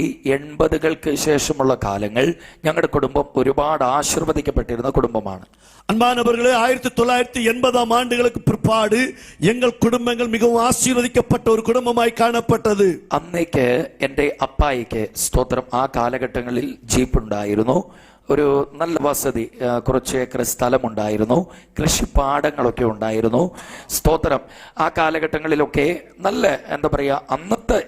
80களுக்கு ശേഷമുള്ള കാലങ്ങൾ ഞങ്ങളുടെ കുടുംബം ഒരുപാട് ആശീർവദിക്കപ്പെട്ടിരുന്ന കുടുംബമാണ്. அன்பானவர்களே, 1980 ஆண்டுகளுக்கு பிற்பாடு எங்கள் குடும்பங்கள் மிகவும் ஆசீர்வதிக்கப்பட்ட ஒரு குடும்பமாய் காணப்பட்டது. അന്നേക്ക് എൻ്റെ അപ്പായിക്ക് സ്തോത്രം ആ കാലഘട്ടങ്ങളിൽ ജീപ്പ് ഉണ്ടായിരുന്നു. ഒരു നല്ല വസതി, കുറച്ച് ഏക്കർ സ്ഥലമുണ്ടായിരുന്നു, കൃഷിപ്പാടങ്ങളൊക്കെ ഉണ്ടായിരുന്നു. സ്തോത്രം ആ കാലഘട്ടങ്ങളിലൊക്കെ നല്ല എന്താ പറയുക, അന്നത്തെ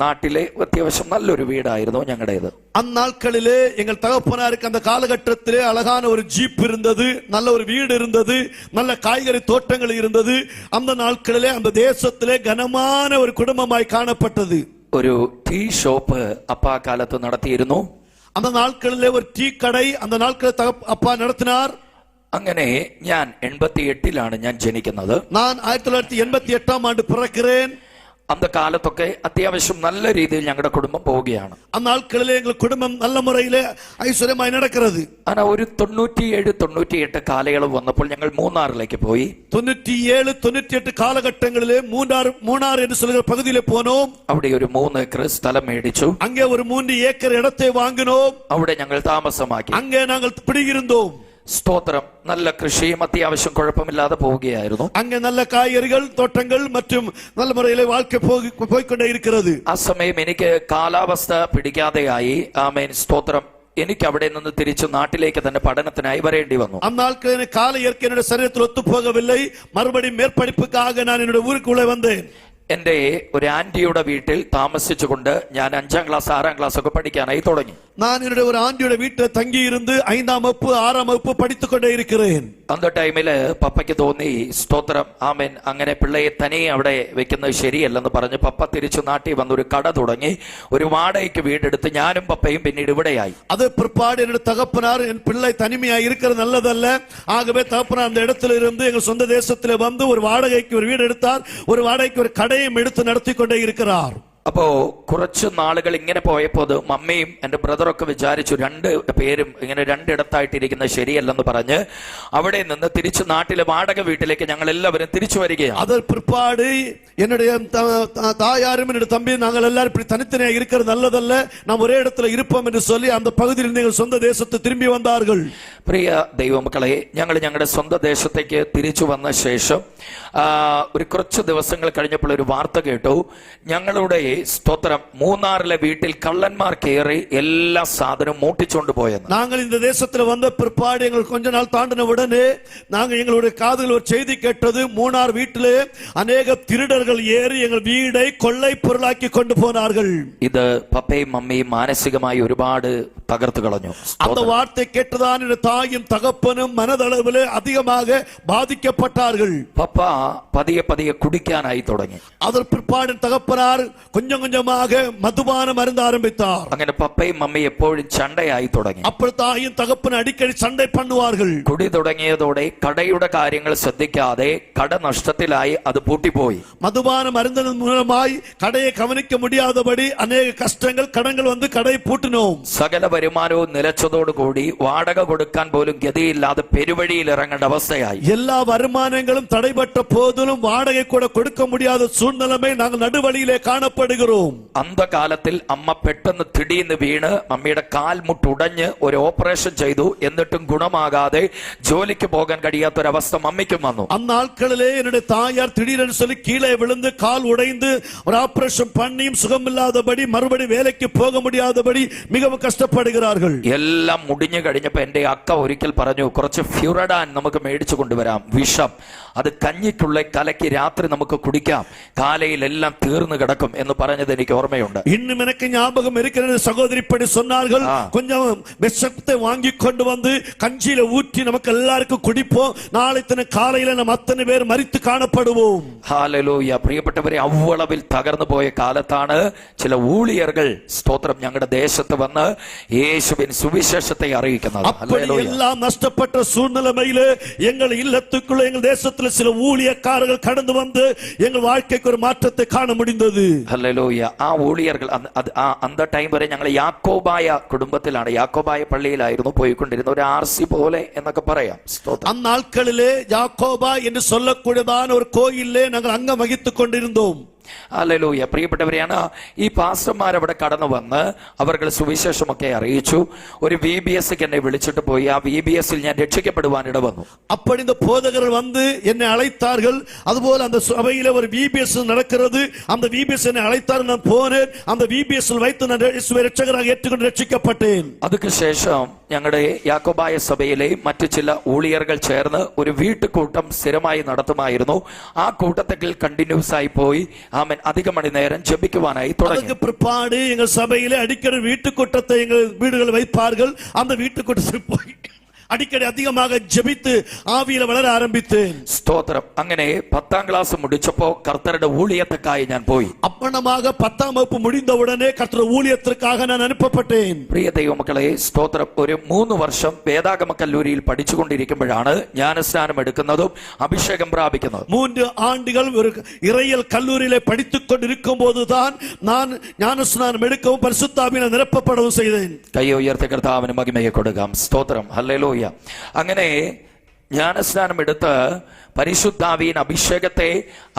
നാട്ടിലെ അത്യാവശ്യം നല്ലൊരു വീടായിരുന്നു ഞങ്ങളുടേത്. அந்நாட்களிலே எங்கள் தகப்பனாருக்கு அந்த காலகட்டத்திலே அழகான ஒரு ஜீப் இருந்தது, நல்ல ஒரு வீடு இருந்தது, நல்ல காய்கறி தோட்டங்கள் இருந்தது. அந்த நாட்களிலே அந்த தேசத்திலே கனமான ஒரு குடும்பமாய் காணப்பட்டது. ഒരു ടീ ഷോപ്പ് അപ്പാ കാലത്ത് നടത്തിയിരുന്നു. அந்த நாட்களிலே ஒரு டீ கடை அந்த நாட்களில் அப்பா நடத்தினார். അങ്ങനെ ഞാൻ 88ലാണ് ഞാൻ ജനിക്കുന്നത്. நான் 1988 ஆண்டு பிறக்கிறேன். அந்த കാലത്തൊക്കെ അത്യാവശ്യം നല്ല രീതിയിൽ ഞങ്ങളുടെ കുടുംബം പോവുകയാണ്. അന്നാൾക്കളിലെ ഞങ്ങളുടെ കുടുംബം നല്ല മുറയിലെ ഐശ്വര്യമായി നടക്കുന്നത്. ആന ഒരു 97-98 കാലയളവ് വന്നപ്പോൾ ഞങ്ങൾ മൂന്നാറിലേക്ക് പോയി. 97-98 കാലഘട്ടങ്ങളിലെ മൂന്നാർ എന്ന് சொல்லுகிற പകുതിയിലെ പോനോം. അവിടെ ഒരു 3 ഏക്കർ സ്ഥലം മേടിച്ചു. അங்கே ഒരു 3 ഏക്കർ ഇടത്തെ വാങ്ങിനോം. അവിടെ ഞങ്ങൾ താമസമാക്കി. അங்கே ഞങ്ങൾ പിടിയിരുന്നോം. സ്തോത്രം. നല്ല കൃഷിയും അത്യാവശ്യം കുഴപ്പമില്ലാതെ പോവുകയായിരുന്നു. അங்கே നല്ല കായ്കറികൾ തോട്ടങ്ങൾ മറ്റും നല്ല മുറയിലെ வாழ்க்கை പോയിക്കൊണ്ടേ ഇരിക്കുന്നത്. ആ സമയം എനിക്ക് കാലാവസ്ഥ പിടിക്കാതെയായി. ആമേൻ. സ്തോത്രം. എനിക്ക് അവിടെ നിന്ന് തിരിച്ചു നാട്ടിലേക്ക് തന്നെ പഠനത്തിനായി വരേണ്ടി വന്നു. അന്നാൾക്ക് കാല ഇയற்கை என்னுடைய சரீரத்தில் ஒத்துப்போகவில்லை. மறுபடியும் மேற்படிப்புக்காக நான் என்னுடைய ஊருக்குள்ளே வந்தேன். എന്റെ ഒരു ആന്റിയുടെ വീട്ടിൽ താമസിച്ചുകൊണ്ട് ഞാൻ 5ാം ക്ലാസ് 6ാം ക്ലാസ് ഒക്കെ പഠിക്കാനായി തുടങ്ങി. நான் என்னுடைய ஒரு ஆண்டியோட வீட்டில் தங்கி இருந்து 5ஆம் வகுப்பு 6ஆம் வகுப்பு படித்துக் கொண்டே இருக்கிறேன். அந்த ടൈമില് പപ്പയ്ക്ക് തോന്നി, സ്തോത്രം, ആമേൻ, അങ്ങനെ പിള്ളയെ തനിയെ അവിടെ വെക്കുന്നത് ശരിയല്ലെന്ന് പറഞ്ഞ് പപ്പ തിരിച്ചു നാട്ടിൽ വന്ന് ഒരു കട തുടങ്ങി. ഒരു വാടകയ്ക്ക് വീടെടുത്ത് ഞാനും പപ്പയും പിന്നീട് ഇവിടെയായി. അത് பிற்பாடு என்னுடைய தகப்பனார் என் பிள்ளை தனிமையாக இருக்கிறது நல்லதல்ல, ஆகவே தகப்பனார் அந்த இடத்துல இருந்து எங்கள் சொந்த தேசத்துல வந்து ஒரு வாடகைக்கு ஒரு வீடு எடுத்தார். ஒரு வாடகைக்கு ஒரு കടയും എടുത്ത് നടത്തിക്കൊണ്ടേ ഇരിക്കുകയാർ. അപ്പോ കുറച്ച് നാളുകൾ ഇങ്ങനെ പോയപ്പോൾ മമ്മിയും എന്റെ ബ്രദറൊക്കെ വിചാരിച്ചു 2 പേരും ഇങ്ങനെ 2 ഇടത്തായിട്ടിരിക്കുന്നത് ശരിയല്ലെന്ന് പറഞ്ഞ് അവിടെ നിന്ന് തിരിച്ചു നാട്ടിലെ വാടക വീട്ടിലേക്ക് ഞങ്ങൾ എല്ലാവരും തിരിച്ചു വരികയാണ്. അത് பிற்பாடு என்னுடைய தாயாரும் என்னுடைய தம்பி நாங்கள் எல்லாரும் இப்படி தனித்தனியாக இருக்கிறது நல்லதல்ல, நாம் ஒரே இடத்துல இருப்போம் என்று சொல்லி அந்த பகுதியில் நீங்கள் சொந்த தேசத்தை திரும்பி வந்தார்கள். പ്രിയ ദൈവമക്കളെ, ഞങ്ങൾ ഞങ്ങളുടെ സ്വന്തം ദേശത്തേക്ക് തിരിച്ചു വന്ന ശേഷം ഒരു കുറച്ച് ദിവസങ്ങൾ കഴിഞ്ഞപ്പോൾ ഒരു വാർത്ത കേട്ടു. ഞങ്ങളുടെ സ്തോത്രം മൂന്നാറിലെ വീട്ടിൽ കള്ളന്മാർ കയറി എല്ലാ സാധനവും മോട്ടിച്ചുകൊണ്ട് പോയെന്ന്. நாங்கள் இந்த தேசத்துல வந்த பிற்பாடு எங்கள் கொஞ்ச நாள் தாண்டின உடனே நாங்கள் எங்களுடைய காதுகள் ஒரு செய்தி கேட்டது. மூணார் வீட்டிலே அநேக திருடர்கள் ஏறி எங்கள் வீடை கொள்ளை பொருளாக்கி கொண்டு போனார்கள். ഇത് പപ്പയും മമ്മിയും മാനസികമായി ഒരുപാട് തകർത്തു കളഞ്ഞു. அந்த வார்த்தை கேட்டதான் என் தாயும் தகப்பனும் மனதளவிலே அதிகமாக பாதிக்கப்பட்டார்கள். പപ്പ പതിയെ പതിയെ കുടിക്കാനായി തുടങ്ങി. அதற்கு பிற்பாடு தகப்பனார் கொஞ்சம் கொஞ்சமாக மதுபானம் அருந்த ஆரம்பித்தார். അങ്ങനെ പപ്പയും മമ്മിയും എപ്പോഴും ചണ്ടയായി തുടങ്ങി. അപ്പോൾ தாயும் தகப்பனும் அடிக்கடி சண்டை பண்ணுவார்கள். കുടി തുടങ്ങിയതോടെ കടയുടെ കാര്യങ്ങൾ ശ്രദ്ധിക്കാതെ കട നഷ്ടത്തിലായി, അത് പൂട്ടിപ്പോയി. மதுபானம் அருந்ததன் மூலமாய் கடையை கவனிக்க முடியாதபடி அநேக கஷ்டங்கள் கடன்கள் வந்து கடை பூட்டினோம். സകല വരുമാനവും നിലച്ചതോടുകൂടി വാടക കൊടുക്കാൻ പോലും ഗതിയില്ലാതെ പെരുവഴിയിൽ ഇറങ്ങേണ്ട അവസ്ഥയായി. எல்லா வருமானங்களும் தடைபட்ட போதிலும் வாடகை கூட கொடுக்க முடியாத சூழ்நிலைமை நாங்கள் நடுவழியிலே കാണപ്പെടുகிறோம். അന്ത കാലത്തിൽ അമ്മ പെട്ടെന്ന് തിടിന്ന് വീണ് അമ്മയുടെ കാൽമുട്ട് ഉടഞ്ഞ് ഒരു ഓപ്പറേഷൻ ചെയ്തു. എന്നിട്ടും ഗുണമാകാതെ ജോലിക്ക് പോകാൻ കഴിയാത്തൊരവസ്ഥ മമ്മിക്കും വന്നു. അന്നാൾക്കളിലെ என்னுடைய தாயார் திடீரென்று சொல்லி கீழே விழுந்து கால் உடைந்து ஒரு ஆபரேஷன் பண்ணியும் சுகமில்லாதபடி மறுபடி வேலைக்கு போக முடியாதபடி மிகவும் കഷ്ടപ്പെടുகிறார்கள். എല്ലാം മുടിഞ്ഞു കഴിഞ്ഞപ്പോൾ എന്റെ അക്ക ഒരിക്കൽ പറഞ്ഞു, കുറച്ച് ഫ്യൂറഡാൻ നമുക്ക് മേടിച്ചു കൊണ്ടുവരാം, വിഷം, അത് കഞ്ഞിക്കുള്ള കലക്കി രാത്രി നമുക്ക് കുടിക്കാം, കാലയിലെല്ലാം തീർന്നു കിടക്കും എന്ന് പറഞ്ഞത് എനിക്ക് ഓർമ്മയുണ്ട്. இன்னும் எனக்கு ஞாபகம் இருக்கிறது. சகோதரி படி சொன்னார்கள், கொஞ்சம் விஷத்தை வாங்கி கொண்டு வந்து கஞ்சியில ஊற்றி நமக்கு எல்லாருக்கும் குடிப்போம், நாளை தின காலையில நம்ம அத்தனை பேர் மரித்து കാണപ്പെടുவோம். ഹല്ലേലൂയ. പ്രിയപ്പെട്ടവരെ, അവളവിൽ തകർന്നു പോയ കാലത്താണ് ചില ഊഴിയர்கள் സ്തോത്രം ഞങ്ങളുടെ ദേശത്ത് വന്ന് യേശുവിൻ സുവിശേഷത്തെ അറിയിക്കുന്നത്. எல்லாம் நஷ்டப்பட்ட சூழ்நிலையிலே எங்கள் இல்லத்துக்குள்ள எங்கள் தேசத்துல சில ஊழியக்காரர்கள் கடந்து வந்து எங்கள் வாழ்க்கைக்கு ஒரு மாற்றத்தை காண முடிந்தது. ഹല്ലേലൂയ. ആ ഊഴിയர்கள் അന്ത ടൈം വരെ ഞങ്ങൾ യാക്കോബായ കുടുംബത്തിലാണ്, യാക്കോബായ പള്ളിയിലായിരുന്നു പോയിക്കൊണ്ടിരുന്ന, ഒരു RC പോലെ എന്നൊക്കെ പറയാം. അന്നാൾക്കളിലെ യാക്കോബ എന്ന് சொல்லக்கூடியதான ஒரு கோயிலே நாங்கள் அங்கம் வகித்துக் கொண்டிருந்தோம். ഹല്ലേലൂയ. പ്രിയപ്പെട്ടവരെയാണ് ഈ പാസ്റ്റർമാർ അവിടെ കടന്നു വന്ന് അവർ സുവിശേഷമൊക്കെ അറിയിച്ചു. ഒരു VBS എന്നെ വിളിച്ചിട്ട് പോയി. ആ VBSൽ ഞാൻ രക്ഷിക്കപ്പെടുവാൻ ഇട വന്നു. அப்படி இந்த போதகர்கள் வந்து என்னை அழைத்தார்கள். அதுபோல அந்த சபையில ஒரு VBS நடக்கிறது. அந்த VBS என்னை அழைத்தார்கள். நான் போனேன். அந்த VBSல் வைத்து நான் இயேசுவை രക്ഷകராக ஏற்றுக்கொண்டு രക്ഷിക്കപ്പെട്ടேன். அதுக்கு ശേഷം ഞങ്ങളുടെ യാക്കോബായ സഭയിലെ മറ്റു ചില ഊഴിയர்கள் ചേർന്ന് ഒരു വീട്ടുകൂട്ടം സ്ഥിരമായി നടത്തുമായിരുന്നു. ആ കൂട്ടത്തിൽ കണ്ടിന്യൂസ് ആയി പോയി ആമേൻ അധിക മണി നേരം ജപിക്കുവാനായി തുടങ്ങി. அதுக்கு பிற்பாடு எங்கள் சபையிலே அடிக்கடி வீட்டுக்கூட்டத்தை எங்கள் வீடுகள் வைப்பார்கள். அந்த வீட்டுக்கூட்டத்தில் போய் அடிக்கடி அதிகமாக ஜெபித்து ஆவியில வளர ஆரம்பித்தேன். സ്തോത്രം. അങ്ങനെ 10ാം ക്ലാസ് முடிச்சப்போ கர்த்தருடைய ஊழியத்துக்காய் ഞാൻ പോയി. அப்பனமாக 10ஆம் வகுப்பு முடிந்த உடனே கர்த்தருடைய ஊழியத்திற்காக நான் அனுப்பப்பட்டேன். പ്രിയ ദൈവമക്കളെ, സ്തോത്രം. ഒരു 3 വർഷം വേദാഗമ കല്ലൂരിയിൽ പഠിച്ചുകൊണ്ടിരിക്കുമ്പോഴാണ് ஞானஸ்நானம் എടുക്കുന്നതും അഭിഷേകം പ്രാപിക്കുന്നതും. 3 ஆண்டுகள் ஒரு இறையியல் கல்லூரியிலே படித்துக் கொண்டிருக்கும் போதுதான் நான் ஞானஸ்நானம் எடுக்கவும் பரிசுத்தாவியினால் நிரப்பப்படவும் செய்தேன். കൈ ഉയർത്തി കർത്താവിന് മഹിമയെ കൊടുക്കാം. സ്തോത്രം. ഹല്ലേലൂയ. അങ്ങനെ ജ്ഞാനസ്നാനം എടുത്ത് പരിശുദ്ധാവിൻ അഭിഷേകത്തെ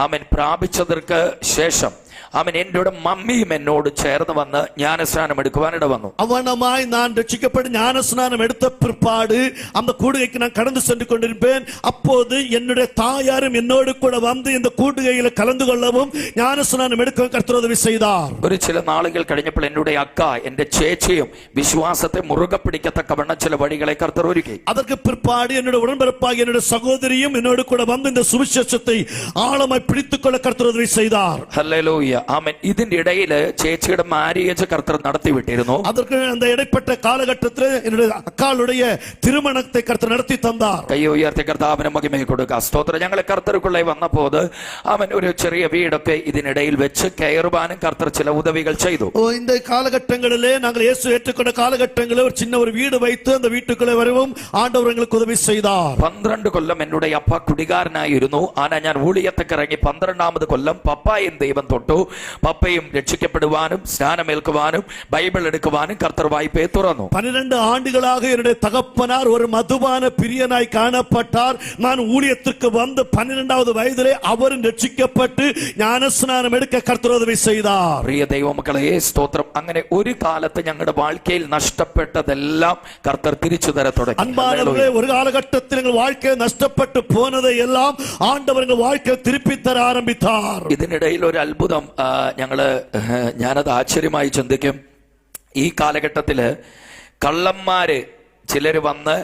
അവൻ പ്രാപിച്ചതற்கு ശേഷം അവൻ എന്നോട് മമ്മിയും എന്നോട് ചേർന്ന് വന്ന് ஞானஸ்நானம் എടുക്കുവാനിട വന്നു. அவனமாய் நான் ரட்சிக்கப்பட்டு ஞானஸ்நானம் எடுத்த பிற்பாடு அந்த கூடுகைக்கு நான் கடந்து சென்று கொண்டிருப்பேன். அப்போது என்னுடைய தாயாரும் என்னோடு கூட வந்து இந்த கூடுகையில கலந்து கொள்ளவும் ஞானஸ்நானம் எடுக்கவும் கர்த்தர் உதவி செய்தார். ഒരു ചില നാളുകൾ കഴിഞ്ഞപ്പോൾ என்னுடைய അക്ക എന്റെ ചേച്ചിയും വിശ്വാസത്തെ മുറുകെ പിടിക്കത്തക്കവണ്ണം ചില വഴികളെ കർത്തർ ഒരുക്കി. அதற்கு பிற்பாடு என்னுடைய உடன்பிறப்பாகிய என்னுடைய சகோதரியும் என்னோடு கூட வந்து இந்த சுவிசேஷத்தை ஆழமாய் பிடித்துக்கொள்ள கர்த்தர் உதவி செய்தார். ഹല്ലേലൂയ. ആമേൻ. ഇതിന്റെ ഇടയില് ചേച്ചിയുടെ മാരേജ് കർത്തർ നടത്തി വിട്ടിരുന്നു. அதற்கு அந்த இடைப்பட்ட காலகட்டத்தில் என்னுடைய அக்காளுடைய திருமணத்தை கர்த்தர் நடத்தி தந்தார். കൈ ഉയർത്തി കർത്താവിന് മഹിമയെ കൊടുക്കുക. സ്തോത്രം. ഞങ്ങൾ കർത്തർക്കുള്ള വന്നപ്പോൾ അവൻ ഒരു ചെറിയ വീടൊക്കെ ഇതിനിടയിൽ വെച്ച് കയറുവാനും കർത്തർ ചില ഉദവികൾ ചെയ്തു. இந்த காலகட்டங்களிலே நாங்கள் இயேசு ஏற்றுக்கொண்ட காலகட்டங்களில் ஒரு சின்ன ஒரு வீடு வைத்து அந்த வீட்டுக்குள்ளே வரவும் ஆண்டவர் எங்களுக்கு உதவி செய்தார். 12 കൊല്ലം என்னுடைய அப்பா കുടികാരനായിരുന്നു. ആനാ ഞാൻ ഊഴിയത്തൊക്കെ ഇറങ്ങി 12ാമത് കൊല്ലം പപ്പായും ദൈവം തൊട്ടു. പപ്പയും രക്ഷിക്കപ്പെടുവാനും സ്നാനമേൽക്കുവാനും ബൈബിൾ എടുക്കുവാനും കർത്തർ വായ്പയെ തുറന്നു. 12 ஆண்டுகளாக என்னுடைய தகப்பனார் ஒரு மதுபான பிரியனாய் காணப்பட்டார். நான் ஊழியத்திற்கு வந்து 12வது வயதிலே அவரும் രക്ഷിക്കപ്പെട്ട് ஞானஸ்நானம் எடுக்க கர்த்தர் உதவி செய்தார். പ്രിയ ദൈവമക്കളെ, സ്തോത്രം. അങ്ങനെ ഒരു കാലത്ത് ഞങ്ങളുടെ வாழ்க்கைയിൽ നഷ്ടപ്പെട്ടതെല്ലാം കർത്തർ തിരിച്ചു തര തുടങ്ങി. அன்பானவர்களே, ஒரு காலகட்டத்தில் எங்கள் வாழ்க்கையில் നഷ്ടപ്പെട്ടു போனதை எல்லாம் ஆண்டவர் எங்கள் வாழ்க்கையை திருப்பி தர ஆரம்பித்தார். ഇതിനിടയിൽ ഒരു അത്ഭുതം ഞാനത് ആശ്ചര്യമായി ചിന്തിക്കും. ഈ കാലഘട്ടത്തില് കള്ളന്മാര് ചിലര് വന്ന്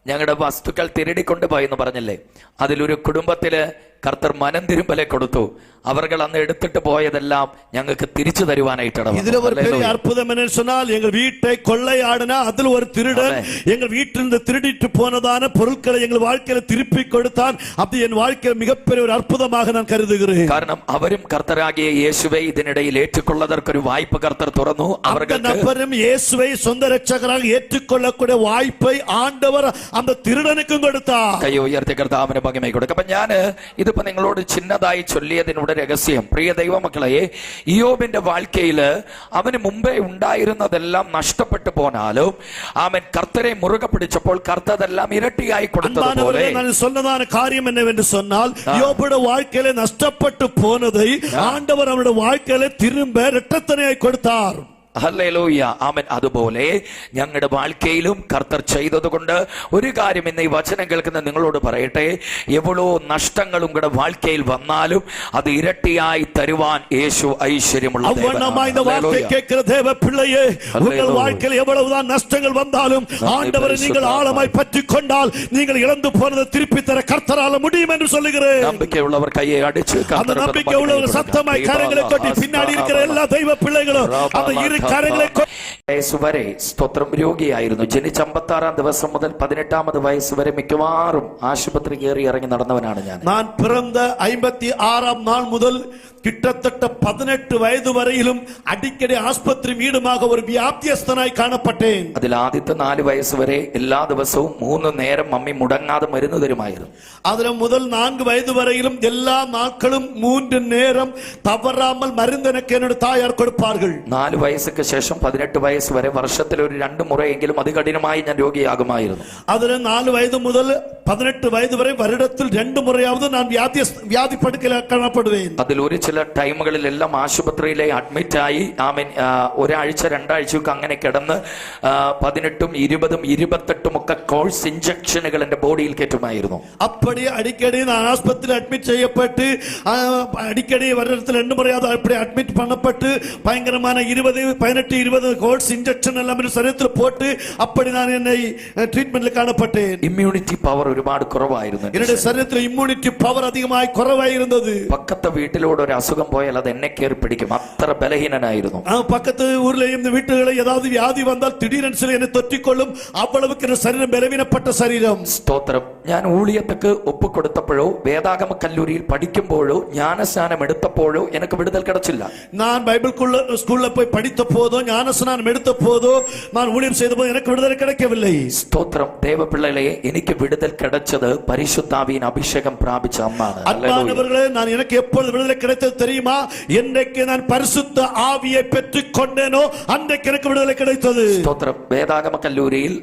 ഞങ്ങളുടെ വസ്തുക്കൾ തിരടിക്കൊണ്ട് പോയി എന്ന് പറഞ്ഞില്ലേ, അതിലൊരു കുടുംബത്തില് കർത്തർ മനം തിരുമ്പലെ കൊടുത്തു. அவர்கள் அന്ന് எடுத்துட்டு போயதெல்லாம் ഞങ്ങൾക്ക് തിരിച്ചു തരുവാനായിട്ട് இதுல ஒரு பெரிய அற்புதம் என்னன்னு சொன்னால், எங்கள் வீட்டை கொள்ளையாடினா அதில் ஒரு திருடன் எங்கள் வீட்டிலிருந்து திருடிட்டு போனதான பொருட்களை எங்கள் வாழ்க்கையில திருப்பி கொடுத்தான். அது என் வாழ்க்கையில் மிகப்பெரிய ஒரு அற்புதமாக நான் கருதுகிறேன். കാരണം അവരും കർത്തരാകിയ യേശുവെ ഇതിനിടയിൽ ഏറ്റുകൊള്ളதற்கൊരു വായ്പ കർത്തർ തുറന്നു. அவர்களும் இயேசுவை சொந்த இரட்சகராக ஏற்றுக்கொள்ளக்கூடிய வாய்ப்பை ஆண்டவர் அந்த திருடனுக்கும் கொடுத்தார். കൈ ഉയർത്തി കർത്താവിന് മഹിമ കൊടുക്കുക. അപ്പൊ ഞാൻ ഇതിപ്പോ നിങ്ങളോട് ചിന്നതായി ചൊല്ലിയതിനോട് രഹസ്യം, പ്രിയ ദൈവമക്കളെ, ഇയ്യോബിന്റെ வாழ்க்கைയില് അവന് മുമ്പേ ഉണ്ടായിരുന്നതെല്ലാം നഷ്ടപ്പെട്ടു പോനാലും അവൻ കർത്തരെ മുറുകെ പിടിച്ചപ്പോൾ കർത്തതെല്ലാം ഇരട്ടിയായി കൊടുത്തതുപോലെ நான் சொன்னதான காரியம் என்னவென்று சொன்னால், யோபுடைய வாழ்க்கையிலே நஷ்டப்பட்டு போனதை ஆண்டவர் அவருடைய வாழ்க்கையிலே திரும்ப இரட்டத்தனையாய் கொடுத்தார். ഹല്ലേലൂയ. ആമേൻ. അതുപോലെ ഞങ്ങളുടെ வாழ்க்கைയിലും കർത്തർ ചെയ്തതുകൊണ്ട് ഒരു കാര്യം ഇന്ന് ഈ വചനം കേൾക്കുന്ന നിങ്ങളോട് പറയട്ടെ, എവ്വളോ നഷ്ടങ്ങളും കൂടെ வாழ்க்கைയിൽ വന്നാലും അത് ഇരട്ടിയായി തരുവാൻ യേശു ഐശ്വര്യമുള്ള அவ்வண்ணமாய் இந்த வார்த்தை கேட்கிற தேவ பிள்ளையே, உங்கள் வாழ்க்கையில் எவ்வளவுதான் நஷ்டங்கள் வந்தாலும் ஆண்டவரை நீங்கள் ஆழமாய் பற்றிக் கொண்டால் நீங்கள் இழந்து போனதை திருப்பி தர கர்த்தரால முடியும் என்று சொல்லுகிறேன். நம்பிக்கையுள்ளவர் கையை அடிச்சு அந்த நம்பிக்கை உள்ளவர் சத்தமாய் கரங்களை கொட்டி பின்னாடி இருக்கிற எல்லா தெய்வ பிள்ளைகளும் அந்த இரு വരെ സ്തോത്രം രോഗിയായിരുന്നു. ജനിച്ച 56ാം ദിവസം മുതൽ 18ാമത് വയസ്സ് വരെ മിക്കവാറും ആശുപത്രി കയറി ഇറങ്ങി നടന്നവനാണ് ഞാൻ. நான் பிறந்த 56ஆம் நாள் முதல் கிட்டத்தட்ட 18 வயது வரையிலும் அடிக்கடி ஆஸ்பத்திரி வீடுமாக ஒரு வியாப்தியஸ்தனாய் காணப்பட்டேன். അതിൽ ആദ്യത്തെ 4 വയസ്സ് വരെ എല്ലാ ദിവസവും 3 നേരം മമ്മി മുടങ്ങാതെ മരുന്ന് തരുമായിരുന്നു. அதில் முதல் 4 வயது வரையிலும் எல்லா நாட்களும் 3 நேரம் தவறாமல் மருந்து எனக்கு என்னுடைய தாயார் கொடுப்பார்கள். 4 വയസ്സുக்கு ശേഷം 18 വയസ്സ് വരെ വർഷത്തിൽ ഒരു 2 മുറയെങ്കിലും അതികഠിനമായി ഞാൻ രോഗിയാകുമായിരുന്നു. அதில் 4 வயது முதல் 18 வயது வரை வருடத்தில் 2 முறையாவது நான் வியாதி படுக்கையில் காணப்படுவேன். അതിൽ ഒരു ചില ടൈമുകളിലെല്ലാം ആശുപത്രിയിലെ അഡ്മിറ്റായി ഒരാഴ്ച 2 ആഴ്ചയൊക്കെ അങ്ങനെ കിടന്ന് 18ഉം 20ഉം 28ഉം ഒക്കെ കോഴ്സ് ഇഞ്ചക്ഷനുകൾ എന്റെ ബോഡിയിൽ കയറ്റുമായിരുന്നു. அப்படி அடிக்கடி நான் ஆஸ்பத்திரியில் அட்மிட் செய்யப்பட்டு அடிக்கடி வருடத்தில் 2 முறையாவது அப்படி அட்மிட் பண்ணப்பட்டு பயங்கரமான 18-20 கோர்ஸ் இன்ஜெக்ஷன் எல்லாம் சரீரத்தில் போட்டு அப்படி நான் என்னை ட்ரீட்மெண்ட்ல காணப்பட்டேன். ഇമ്മ്യൂണിറ്റി പവർ ഒരുപാട് കുറവായിരുന്നു. என்னுடைய சரீரத்தில் இம்யூனிட்டி பவர் அதிகமாய் குறைவாய் இருந்தது. പക്കത്തെ വീട്ടിലൂടെ ഒരു അസുഖം പോയാൽ അത് എന്നെ കയറി പിടിക്കും, അത്ര ബലഹീനനായിരുന്നു. பக்கத்து ஊர்லயும் வீட்டுகளை ஏதாவது வியாதி வந்தால் திடீரென்று சொல்லி என்னை தொற்றிக்கொள்ளும், அவ்வளவுக்கு சரீரம் பலவீனப்பட்ட சரீரம். സ്തോത്രം. ഞാൻ ഊഴിയത്തേക്ക് ഒപ്പുകൊടുത്തപ്പോഴോ വേദാഗമ കല്ലൂരിയിൽ പഠിക്കുമ്പോഴോ ജ്ഞാനസ്നാനം എടുത്തപ്പോഴോ എനിക്ക് വിടുതൽ കിടച്ചില്ല. நான் பைபிள் ஸ்கூல்ல போய் படித்த போதோ ஞானஸ்நானம் எடுத்த போதோ நான் ஊழியம் செய்த போது எனக்கு விடுதலை கிடைக்கவில்லை. സ്തോത്രം. ദേവപിള്ളകളെ, എനിക്ക് വിടുതൽ கிடைச்சது പരിശുദ്ധാവിயின் അഭിഷേകം പ്രാപിച്ച അന്നാണ്. அன்பானவர்களே, நான் எனக்கு எப்பொழுது விடுதலை கிடைத்தது தெரியுமா? என்றைக்கு நான் பரிசுத்த ஆவியை பெற்றுக் கொண்டேனோ அன்றைக்கு எனக்கு விடுதலை கிடைத்தது. സ്തോത്രം. വേദാഗമ കല്ലൂരിയിൽ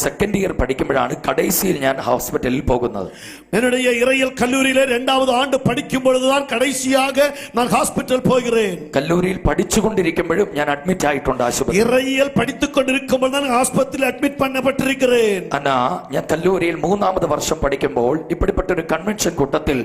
സെക്കൻഡ് ഇയർ പഠിക്കുമ്പോഴാണ് കടൈസിയിൽ ഞാൻ ഹോസ്പിറ്റലിൽ പോകുന്നത്. என்னுடைய இறையியல் கல்லூரியிலே 2வது ஆண்டு படிக்கும் பொழுதுதான் கடைசியாக நான் ஹாஸ்பிடல் போகிறேன். കല്ലൂരിയിൽ പഠിച്ചുകൊണ്ടിരിക്കുമ്പോഴും ഞാൻ അഡ്മിറ്റ് ആയിട്ടുണ്ട് ആശുപത്രി. இறையியல் படித்துக் கொண்டிருக்கும்போது நான் ஆஸ்பத்திரியில் அட்மிட் பண்ணப்பட்டிருக்கிறேன். അന്നാ ഞാൻ കല്ലൂരിയിൽ 3ാമത് വർഷം പഠിക്കുമ്പോൾ ഇപ്പടിപ്പെട്ട ഒരു കൺവെൻഷൻ കൂട്ടത്തിൽ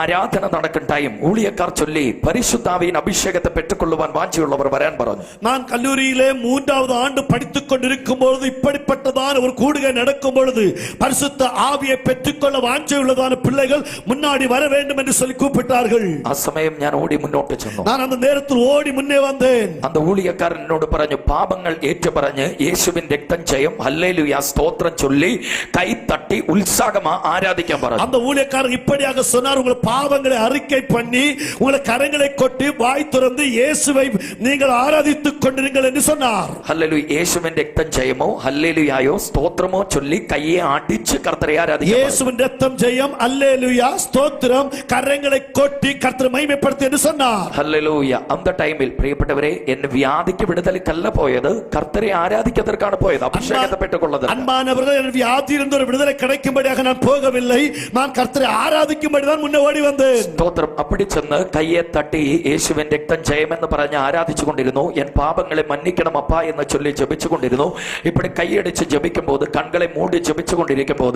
ആരാധന നടക്കുന്ന ടൈം ഊഴിയക്കാർ ചൊല്ലി പരിശുദ്ധാവിயின் അഭിഷേകത്തെ പെற்றுകൊള്ളുവാൻ വാഞ്ചയുള്ളവർ വരാൻ പറഞ്ഞു. நான் கல்லூரியிலே 3வது ஆண்டு படித்துக் கொண்டிருக்கும் பொழுது இப்படிப்பட்டதான ஒரு கூடுகை நடக்கும் பொழுது பரிசுத்த ஆவியை பெற்றுக்கொள்ள வாஞ்சையுள்ளதான பிள்ளைகள் முன்னாடி வர வேண்டும் என்று சொல்லி கூப்பிட்டார்கள். ആ സമയം ഞാൻ ഓടി മുന്നോട്ട് ചെന്നു. நான் அந்த நேரத்தில் ஓடி முன்னே வந்தேன். அந்த ஊழியக்காரன் എന്നോട് പറഞ്ഞു, പാപങ്ങൾ ഏറ്റുപറഞ്ഞ് യേശുവിൻ രക്തം ജയം ഹല്ലേലൂയ സ്തോത്രം ചൊല്ലി കൈ തട്ടി ഉത്സാഹമാ ആരാധിക്കാൻ പറഞ്ഞു. அந்த ஊழியக்காரன் இப்படியாக சொன்னார், உங்கள் பாவங்களை அறிக்கை பண்ணி உங்களை கரங்களை கொட்டி வாய் திறந்து இயேசுவை நீங்கள் ஆராதித்துக் கொண்டிருங்கள் என்று சொன்னார். ഹല്ലേലൂയ. യേശുവിൻ രക്തം ജയമോ ഹല്ലേലൂയായോ സ്തോത്രമോ ചൊല്ലി കൈയെ അടിച്ച് കർത്തരെ ആരാധിക്കാൻ. இயேசுவின் ரத்தம் ஜெயம் அல்லேலூயா ஸ்தோத்திரம் கரங்களை கொட்டி கர்த்தரை மகிமைப்படுத்து என்று சொன்னார். ഹല്ലേലൂയ. அந்த ടൈമിൽ പ്രിയപ്പെട്ടവരെ, എന്നെ വ്യാധിക്ക് വിടുതലിക്കല്ല പോയത്, കർത്തരെ ആരാധിക്കതற்கான പോയത്, അഭിഷേകത്തെ പെട്ടുകൊള്ളത്. அன்பானவர்களே, என் வியாதியிலிருந்து ஒரு விடுதலை கிடைக்கும்படியாக நான் போகவில்லை, நான் கர்த்தரை ஆராதிக்கும்படி தான் முன்னே ஓடி வந்தேன். സ്തോത്രം. അപ്പടി ചെന്ന് കയ്യെ തട്ടി യേശുവിൻ രക്തം ജയമെന്ന് പറഞ്ഞ് ആരാധിച്ചു കൊണ്ടിരുന്നു. എൻ പാപങ്ങളെ മன்னிക്കണം അപ്പ എന്ന് ചൊല്ലി ജപിച്ചുകൊണ്ടിരുന്നു. ഇപ്പടി കൈയടിച്ച് ജപിക്കുമ്പോൾ, കണ്ണുകളെ മൂടി ജപിച്ചുകൊണ്ടിരിക്കുമ്പോൾ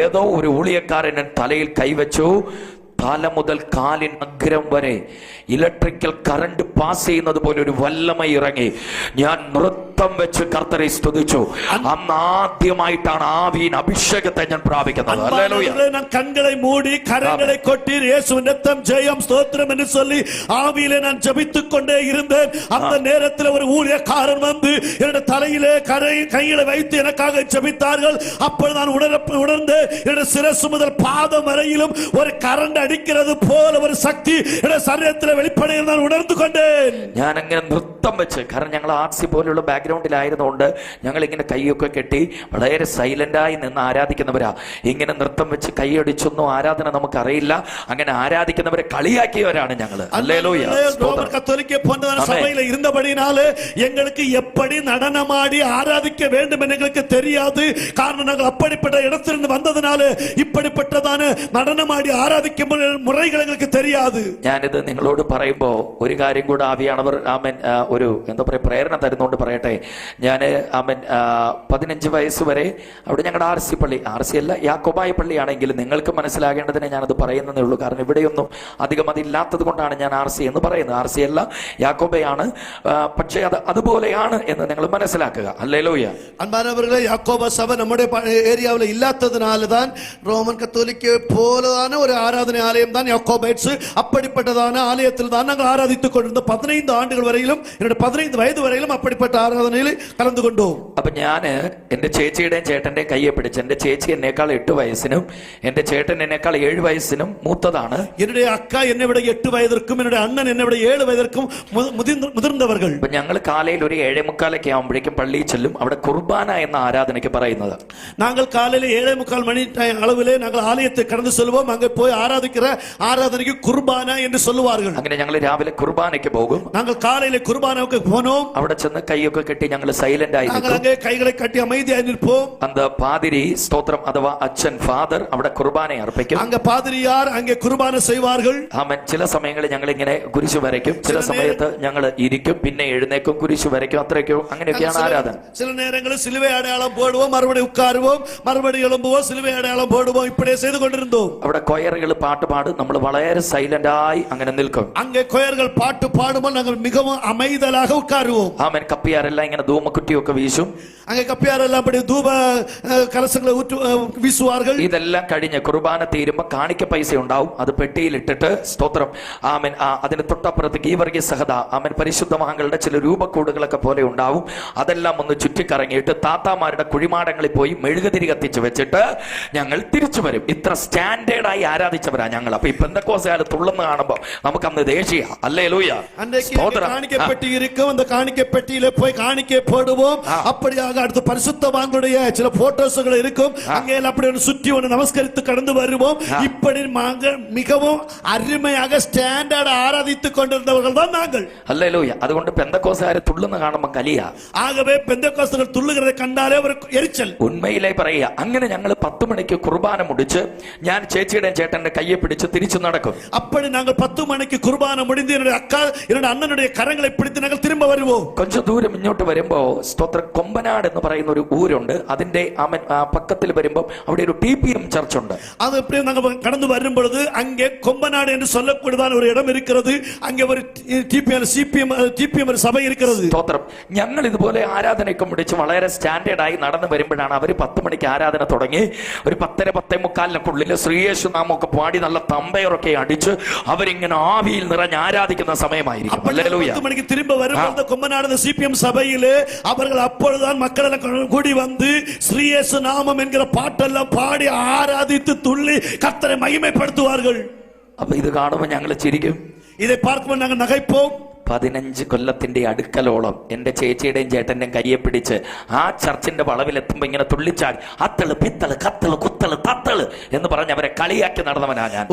ഏതോ ഒരു ഊഴിയക്കാരൻ തലയിൽ കൈവച്ചു. തല മുതൽ കാലിൻ അഗ്രം വരെ ഇലക്ട്രിക്കൽ കറണ്ട് പാസ് ചെയ്യുന്നത് പോലെ ഒരു വല്ലമ ഇറങ്ങി. ഞാൻ നൃത്തം വെച്ച് കർത്തരെ സ്തുതിച്ചു. അന്ന് ആദ്യമായിട്ടാണ് ആവിயின் അഭിഷേകത്തെ ഞാൻ പ്രാപിക്കുന്നത്. நான் கண்களை மூடி கரங்களை கொட்டி இயேசுவின் ரத்தம் ஜெயம் ஸ்தோத்திரம் என்று சொல்லி ஆவியிலே நான் ஜெபித்துக் கொண்டே இருந்தேன். அந்த நேரத்தில் ஒரு ஊழியக்காரன் வந்து என்னுடைய தலையிலே கைகளை வைத்து எனக்காக ஜெபித்தார்கள். அப்பொழுது நான் உணர்ந்து என்னுடைய சிரசு முதல் பாதம் வரையிலும் ஒரு கரண்ட் അടിക്കുന്നത് പോലെ ഒരു ശക്തി എൻ്റെ ശരീരത്തിലെ വെളിപ്പെടുകയിൽ ഞാൻ ഉണർന്നു കൊണ്ടേൻ. ഞാൻ അങ്ങനെ നൃത്തം വെച്ച്, കാരണം ഞങ്ങൾ ആർസി പോലുള്ള ബാക്ക്ഗ്രൗണ്ടിലായതുകൊണ്ട് ഞങ്ങൾ ഇങ്ങനെ കൈയൊക്കെ കെട്ടി വളരെ സൈലന്റായി നിന്ന് ആരാധിക്കുന്നവരാ. ഇങ്ങനെ നൃത്തം വെച്ച് കൈയടിച്ചൊന്നും ആരാധന നമുക്കറിയില്ല. അങ്ങനെ ആരാധിക്കുന്നവരെ കളിയാക്കിയവരാണ് ഞങ്ങള്. ഹല്ലേലൂയ. കത്തോലിക്ക പോന്നதான சபையில இருந்தபடினாலே எங்களுக்கு எப்படி நடனமாடி ஆராதிக்க வேண்டும் என்று எங்களுக்கு தெரியாது. காரணம் நாங்கள் அப்படிப்பட்ட இடத்திலிருந்து வந்ததனால இப்படிப்பட்டதான நடனமாடி ஆராதிக்கும் മുറകൾ എങ്ങൾക്ക് தெரியாது. ഞാനിത് നിങ്ങളോട് പറയുമ്പോ ഒരു കാര്യം കൂടെ ആവിയാണവർ ഒരു എന്താ പറയാ പ്രേരണ തരുന്നോണ്ട് പറയട്ടെ. ഞാൻ 15 വയസ്സ് വരെ അവിടെ ഞങ്ങളുടെ RC പള്ളി, RC അല്ല യാക്കോബായ പള്ളിയാണെങ്കിൽ നിങ്ങൾക്ക് മനസ്സിലാകേണ്ടതിനെ ഞാനത് പറയുന്നതേ ഉള്ളൂ. കാരണം ഇവിടെയൊന്നും അധികം അതില്ലാത്തത് കൊണ്ടാണ് ഞാൻ RC എന്ന് പറയുന്നത്. RC അല്ല യാക്കോബയാണ്, പക്ഷേ അത് അതുപോലെയാണ് എന്ന് നിങ്ങൾ മനസ്സിലാക്കുക. ഹല്ലേലൂയ. അൻപാനവர்களே, യാക്കോബ സഭ നമ്മുടെ ഏരിയയിൽ ഇല്ലാത്തതിനാல தான் ரோமன் கத்தோலிக்க போலதான ஒரு ஆராதனை ஆலயம் தான் யாக்கோபைட்ஸ். அப்படிப்பட்டதான ஆலயத்தில் தான் நாங்கள் ஆராதித்துக் கொண்டிருந்த 15 ആണ്ടുകൾ വരെയും என்னோட 15 വയസ്സ് വരെയും அப்படிப்பட்ட ആരാധനയിൽ കലந்து കൊണ്ടോം. അപ്പൊ ഞാന് എന്റെ ചേച്ചിയുടെയും ചേട്ടന്റെയും കയ്യെ പിടിച്ച്, എന്റെ ചേച്ചി എന്നേക്കാൾ 8 വയസ്സിനും എന്റെ ചേട്ടൻ എന്നേക്കാൾ 7 വയസ്സിനും മൂത്തതാണ്. என்னுடைய அக்கா என்னை விட 8 வயதிற்கும் என்னுடைய அண்ணன் என்னை விட 7 வயதிற்கும் മുതിർന്നവர்கள். അപ്പൊ ഞങ്ങൾ കാലയിൽ ഒരു 7:45 ആകുമ്പോഴേക്കും പള്ളിയിൽ ചെല്ലും. അവിടെ കുർബാന എന്ന ആരാധനയ്ക്ക് പറയുന്നത്. நாங்கள் காலையில 7:45 மணி அளவிலே நாங்கள் ஆலயத்தை கடந்து செல்வோம். அங்கே போய் ஆராதிக்கிற ஆராதனைக்கு குர்பானா என்று சொல்லுவார்கள். അങ്ങനെ ഞങ്ങൾ രാവിലെ കുർബാനയ്ക്ക് പോകും. நாங்கள் காலையில குர்பானாவுக்கு போனோம். അവിടെ ചെന്ന് കൈയൊക്കെ കെട്ടി ഞങ്ങൾ സൈലന്റ് ആയി நாங்கள் அங்கே கைகளை கட்டி அமைதியாய் நிற்போம். அந்த பாதிரி ஸ்தோத்திரம் അഥവാ അച്ഛൻ ഫാദർ അവിടെ കുർബാന അർപ്പിക്കും. அங்க பாதிரியார் அங்கே குர்பானை செய்வார்கள். ആമേൻ. ചില സമയങ്ങളിൽ ഞങ്ങൾ ഇങ്ങനെ കുരിശ് വരയ്ക്കും, ചില സമയത്ത് ഞങ്ങൾ ഇരിക്കും, പിന്നെ എഴുന്നേക്കും, കുരിശ് വരയ്ക്കും, അത്രയ്ക്കും അങ്ങനെയൊക്കെയാണ് ആരാധന. சில நேரங்களில் சிலுவை அடையாளம் போடுவோம், மறுபடியும் உட்காருவோம், மறுபடியும் எழும்புவோம், சிலுவை அடையாளம் போடுவோம், இப்படியே செய்து கொண்டிருந்தோம். അവിടെ കൊയറുകൾ പാട്ട് പാടും, നമ്മൾ വളരെ സൈലന്റ് ആയി അങ്ങനെ നിൽക്കും. அங்கே கொயர்கள் பாட்டு பாடும்போது நாங்கள் மிகவும் அமைதலாக உட்காருவோம். ആമേൻ. കപ്പിയാരെല്ലാം ഇങ്ങനെ ധൂമക്കുറ്റിയൊക്കെ വീശും. அங்கே கப்பியாரெல்லாம் அப்படி தூப கலசங்களை வீசுவார்கள். ഇതെല്ലാം കഴിഞ്ഞ് കുർബാന തീരുമ്പോ കാണിക്ക പൈസ ഉണ്ടാവും, അത് പെട്ടിയിൽ ഇട്ടിട്ട് സ്തോത്രം ആമേൻ അതിന് തൊട്ടപ്പുറത്ത് ഗീവർഗീയ സഹദ ആമേൻ പരിശുദ്ധമഹങ്ങളുടെ ചില രൂപക്കൂടുകളൊക്കെ പോലെ ഉണ്ടാവും. അതെല്ലാം ഒന്ന് ചുറ്റിക്കറങ്ങിയിട്ട് താത്താമാരുടെ കുഴിമാടങ്ങളിൽ പോയി മെഴുകുതിരി കത്തിച്ച് വെച്ചിട്ട് ഞങ്ങൾ തിരിച്ചു വരും. ഇത്ര സ്റ്റാൻഡേർഡായി ആരാധിച്ചവരാ ഞങ്ങൾ. അപ്പൊ ഈ പെന്തക്കോസ്തുകാർ തുള്ളുന്ന കാണുമ്പോ നമുക്ക് അന്ന് ദേശീയ ഹല്ലേലൂയ காணிக்கப்பட்டி இருக்கும். அந்த காணிக்கப்பட்டியில போய் காணிக்கை போடுவோம். அப்படியாக அடுத்து பரிசுத்தவான்களுடைய சில போட்டோஸ்கள் இருக்கும். அங்கே அப்படி சுற்றி ஒன்று நமஸ்கரித்து கடந்து வருவோம். இப்படி மிகவும் அருமையாக ஸ்டாண்டர்ட் ஆராதித்துக் கொண்டிருந்தவர்கள் தான் நாங்கள். ഹല്ലേലൂയ. അതുകൊണ്ട് പെന്തക്കോസ്തുകാരെ തുള്ളുന്ന കാണുമ്പോ കലിയ. ஆகவே பெந்தகோஸ்தர்கள் துள்ளுகிறதை கண்டாலே ஒரு எரிச்சல். ഉണ്മയിലെ പറയുക. അങ്ങനെ ഞങ്ങൾ 10 മണിക്ക് കുർബാന മുടിച്ച് ഞാൻ ചേച്ചിയുടെയും ചേട്ടന്റെ കയ്യെ പിടിച്ച് തിരിച്ചു നടക്കും. அப்படி நாங்கள் 10 மணிக்கு குர்பானை முடிந்து என்னுடைய அக்கா என்னுடைய அண்ணனுடைய கரங்களை பிடித்து நாங்கள் திரும்ப வருவோம். கொஞ்சம் ദൂരം ഇങ്ങോട്ട് വരുമ്പോ സ്തോത്ര കൊമ്പനാട് എന്ന് പറയുന്ന ഒരു ഊരുണ്ട്. അതിന്റെ പക്കത്തിൽ വരുമ്പോൾ അവിടെ ഒരു TPM ചർച്ച് ഉണ്ട്. அது அப்படியே நாங்கள் கடந்து வரும் பொழுது அங்கே கொம்பநாடு என்று சொல்லக்கூடியதான ஒரு இடம் இருக்கிறது. அங்கே ஒரு TPM ஒரு சபை இருக்கிறது. സ്തോത്രം. ഞങ്ങൾ ഇതുപോലെ ആരാധനയൊക്കെ മുടിച്ച് വളരെ സ്റ്റാൻഡേർഡ് ആയി നടന്നു വരുമ്പോഴാണ് അവർ 10 മണിക്ക് ആരാധന തുടങ്ങി. ഒരു 10:45 ശ്രീയേശു നാമൊക്കെ പാടി നല്ല തമ്പയറൊക്കെ അടിച്ച് അവരിങ്ങനെ ആവിയിൽ നിറഞ്ഞ് ആരാധിക്കുന്ന സമയമായിരിക്കും. ഹല്ലേലൂയ. 10 മണിക്ക് திரும்ப வரும்போது கொம்பநாடு CPM சபையிலே அவர்கள் அப்பொழுதுதான் மக்கள் எல்லாம் கூடி வந்து ஸ்ரீயேசு நாமம் என்கிற பாட்டெல்லாம் பாடி ஆராதித்து துள்ளி கர்த்தரை மகிமைப்படுத்துவார்கள். അപ്പൊ ഇത് കാണുമ്പോൾ ഞങ്ങൾ ചിരിക്കും. இதை பார்க்கும்போது நாங்கள் நகைப்போம். 15 കൊല്ലത്തിന്റെ അടുക്കലോളം എന്റെ ചേച്ചിയുടെയും ചേട്ടന്റെയും കയ്യെ പിടിച്ച് ആ ചർച്ചിന്റെ വളവിലെത്തുമ്പോ ഇങ്ങനെ തുള്ളിച്ചാൽ അത്തള് പിത്തള് കത്തള് കുത്തള് തത്തള് എന്ന് പറഞ്ഞ് അവരെ കളിയാക്കി നടന്നവനാ ഞാൻ.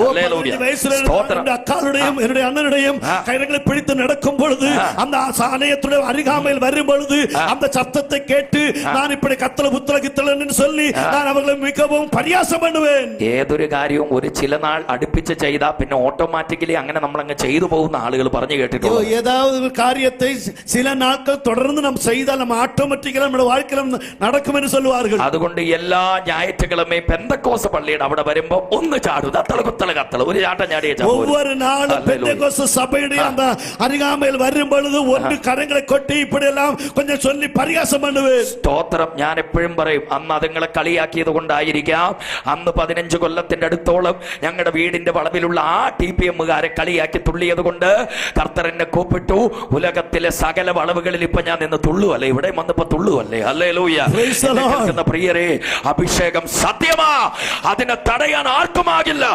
அக்காளுடையும் என்னுடைய அண்ணனுடையும் கைகளை பிடித்து நடக்கும் பொழுது அந்த ஆலயத்துடைய அருகாமையில் வரும் பொழுது அந்த சத்தத்தை கேட்டு நான் இப்படி கத்தள புத்தள கித்தளன்னு சொல்லி நான் அவர்களை மிகவும் பரியாசம் பண்ணுவேன். ഏതൊരു കാര്യവും ഒരു ചില നാൾ അടുപ്പിച്ച് ചെയ്താൽ പിന്നെ ഓട്ടോമാറ്റിക്കലി അങ്ങനെ നമ്മളങ്ങ് ചെയ്തു പോകുന്ന ആളുകൾ പറഞ്ഞു കേട്ടിട്ടുണ്ട്. ஏதாவது ஒரு காரியத்தை சில நாட்கள் தொடர்ந்து நாம் செய்தால் நம்ம ஆட்டோமேட்டிக்கலா நம்ம வாழ்க்கையில நடக்கும் என்று சொல்வார்கள். അതുകൊണ്ട് എല്ലാ ഞായറ്റുകളുമേ പെന്തക്കോസ്ത് പള്ളിയുടെ അവിടെ വരുമ്പോ ഒന്ന് ചാടും. തത്തള കുത്തള കത്തള ഒരു ചാട്ടം ചാടിയ ஒவ்வொரு நாளும் பெந்தகோஸ்து சபையுடைய அந்த அருகாமையில் வரும் பொழுது ஒன்று கரங்களை கொட்டி இப்படி எல்லாம் கொஞ்சம் சொல்லி பரிகாசம் பண்ணுவேன். സ്തോത്രം. ഞാൻ എപ്പോഴും പറയും അന്ന് അതുങ്ങളെ കളിയാക്കിയത് കൊണ്ടായിരിക്കാം അന്ന് 15 കൊല്ലത്തിന്റെ അടുത്തോളം ഞങ്ങളുടെ വീടിന്റെ വളവിലുള്ള ആ TPM-കാരെ കളിയാക്കി തുള്ളിയത് കൊണ്ട് കർത്തരന്റെ കോപ്പിട്ടു. ഉലകത്തിലെ സകല വളവുകളിൽ ഇപ്പൊ ഞാൻ നിന്ന് തുള്ളുവല്ലേ, ഇവിടെ വന്നപ്പോ തുള്ളുവല്ലേ. ഹല്ലേലൂയ. പ്രിയരെ, അഭിഷേകം സത്യമാ, അതിനെ തടയാൻ ആർക്കുമാകില്ല.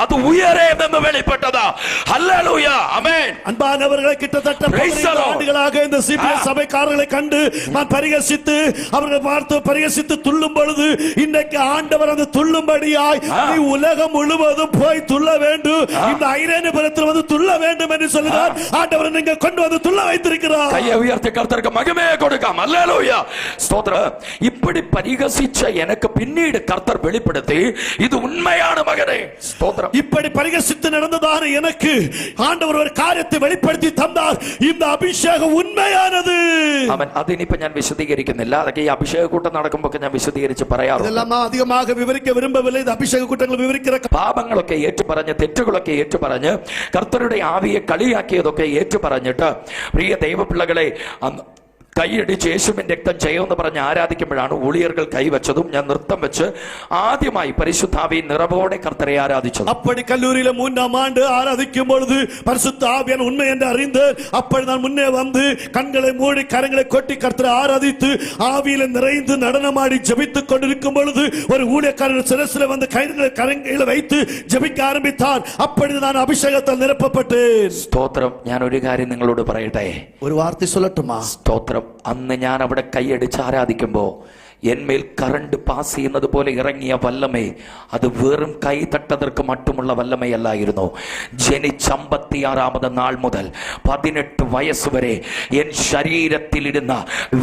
അത് ഉയരെ നിന്ന് വെളിപ്പെട്ടതാ. ഹല്ലേലൂയ. ആമേൻ. அன்பானவர்களை கிட்டத்தட்ட 15 ஆண்டுகளாக இந்த CPM சபைக்காரர்களை கண்டு நான் பரிகசித்து அவர்களை பார்த்து பரிகசித்து துள்ளும் பொழுது இன்றைக்கு ஆண்டவர் அந்த துள்ளும்படியாய் நீ உலகம் முழுவதும் போய் துள்ள வேண்டும், இந்த ஐரேனிபுரத்தில் வந்து துள்ள வேண்டும் என்று சொல்கிறார். ஆண்டவர் நீங்க கொண்டு வந்து துள்ள வைத்திருக்கிறார். கையை உயர்த்தி கர்த்தருக்கு மகிமையை கொடுക്കാം. ஹல்லேலூய. ஸ்தோத்திரம். இப்படி பரிகசிச்ச எனக்கு பின்னீடு கர்த்தர் வெளிப்படுத்தி இது உண்மையான மகனே. ஸ்தோத்திரம். இப்படி பரிகசித்து நடந்ததான எனக்கு ஆண்டவர் ஒரு காரியத்தை வெளிப்படுத்தி தந்தார். இந்த அபிஷேகம் உண்மையானது. അവൻ അതിനിപ്പോ ഞാൻ വിശദീകരിക്കുന്നില്ല. അതൊക്കെ ഈ അഭിഷേക കൂട്ടം നടക്കുമ്പോൾ ഞാൻ വിശദീകരിച്ച് പറയാറുണ്ട്. ഇതെല്ലാം അധികமாக വിവരിக்க വിரும்பவில்லை. ഇത് അഭിഷേക കൂട്ടങ്ങൾ വിവരിക്കുന്ന പാപങ്ങളൊക്കെ ഏറ്റുപറഞ്ഞ് തെറ്റുകളൊക്കെ ഏറ്റുപറഞ്ഞ് കർത്തരുടെ ആവിയെ കളിയാക്കിയതൊക്കെ ഏറ്റുപറഞ്ഞിട്ട് പ്രിയ ദൈവപിള്ളകളെ കൈയടിച്ച് യേശുവിൻ രക്തം ചെയ്യുമെന്ന് പറഞ്ഞ് ആരാധിക്കുമ്പോഴാണ് ഊഴിയர்கள் കൈവച്ചതും ഞാൻ നൃത്തം വെച്ച് ആദ്യമായി പരിശുദ്ധാവി നിറവോടെ കർത്തരെ ആരാധിച്ചത്. அப்படி கல்லூரியில 3ஆம் ஆண்டு ஆராதிக்கும் பொழுது பரிசுத்த ஆவியான உண்மை என்று அறிந்து அப்படி நான் முன்னே வந்து கண்களை மூடி கரங்களை கொட்டி கர்த்தரை ஆராதித்து ஆவியில நிறைந்து நடனமாடி ஜெபித்துக் கொண்டிருக்கும் பொழுது ஒரு ஊழியக்காரர் சிரசில வந்து கரங்களை வைத்து ஜெபிக்க ஆரம்பித்தார். அப்படி நான் அபிஷேகத்தால் நிரப்பப்பட்டேன். സ്തോത്രം. ഞാൻ ഒരു കാര്യം നിങ്ങളോട് പറയട്ടെ. ഒരു വാർത്ത சொல்லட்டுமா? സ്തോത്രം. അന്ന് ഞാൻ അവിടെ കൈയടിച്ച് ആരാധിക്കുമ്പോ എന്മേൽ കറണ്ട് പാസ് ചെയ്യുന്നത് പോലെ ഇറങ്ങിയ വല്ലമേ അത് വെറും കൈ തട്ടതർക്ക് മറ്റുമുള്ള വല്ലമയല്ലായിരുന്നു. ജനിച്ച 56-ാമത് നാൾ മുതൽ 18 വയസ്സ് വരെ എൻ ശരീരത്തിലിരുന്ന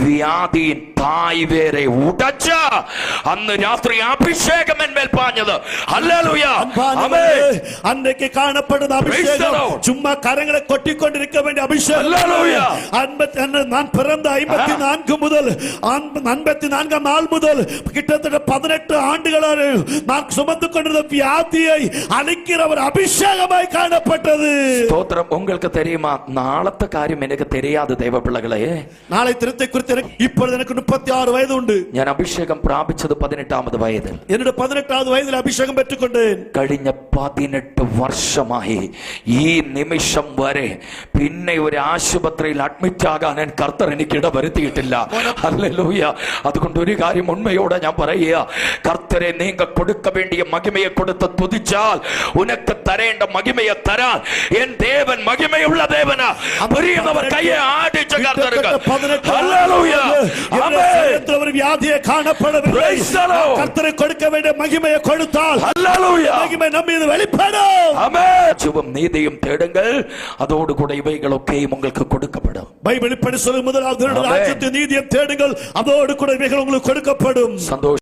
വ്യാധിயின் തായ് വേരെ ഉടച്ച അന്ന് രാത്രി അഭിഷേകം എന്മേൽ പാഞ്ഞത്. ഹല്ലേലൂയ. അന്നേക്ക് കാണപ്പെടുന്ന അഭിഷേകം ചുമ്മാ കരങ്ങളെ കൊട്ടിക്കൊണ്ടിരിക്ക വേണ്ടി അഭിഷേകം. ഞാൻ പിറന്ന 54 മുതൽ 54 നാൾ മുതൽ கிட்டத்தட்ட 18 ஆண்டுகளாக நான் சுமந்து கொண்டிருந்த வியாதியை அழிக்கிற ஒரு அபிஷேகமாய் காணப்பட்டது. ஸ்தோத்திரம். உங்களுக்கு தெரியுமா, நாளത്തെ കാര്യം എനിക്ക് தெரியாது ദൈവപിള്ളകളെ. നാളെ ദിനത്തെ കുറിച്ച് ഇപ്പോൾ എനിക്ക് 36 വയസ്സ് ഉണ്ട്. ഞാൻ അഭിഷേകം പ്രാപിച്ചത് 18ാമത് വയസ്സിൽ. എന്റെ 18ാമത് വയസ്സിൽ അഭിഷേകം പെറ്റുകൊണ്ടേൻ. കഴിഞ്ഞ 18 വർഷമായി ഈ നിമിഷം വരെ പിന്നെ ഒരു ആശുപത്രിയിൽ അഡ്മിറ്റ് ആകാൻ കർത്തർ എനിക്ക് ഇടവരുത്തിയിട്ടില്ല. ഹല്ലേലൂയ. അതുകൊണ്ട് ഒരു കാര്യം ഉണ്മയോടെ ഞാൻ പറയുക, കർത്തരെ നീങ്ക കൊടുക്ക വേണ്ടിയ മഹിമയെ കൊടുത്ത് തുതിച്ചാൽ ഉനക്ക് തരേണ്ട മഹിമയെ തരാൻ എൻ ദേവൻ മഹിമയുള്ള ദേവനാ. പുരിയുന്നവർ കയ്യെ ആടിച്ച കർത്തർക്ക് ഹല്ലേലൂയ. ആമേൻ. ഒരു വ്യാധിയെ കാണപ്പെടവില്ല. കർത്തരെ കൊടുക്ക വേണ്ടിയ മഹിമയെ കൊടുത്താൽ ഹല്ലേലൂയ മഹിമ നമ്മിൽ വെളിപ്പെടും. ആമേൻ. ചുവം നീതിയും തേടുங்கள், അതോടുകൂടെ ഇവകളൊക്കെയും உங்களுக்கு கொடுக்கப்படும். பைபிள் படி சொல்லும் முதலாவது ராஜ்யத்தின் நீதியை தேடுங்கள், அதோடு கூட இவைகள் உங்களுக்கு கொடுக்கப்படும். சந்தோஷம்.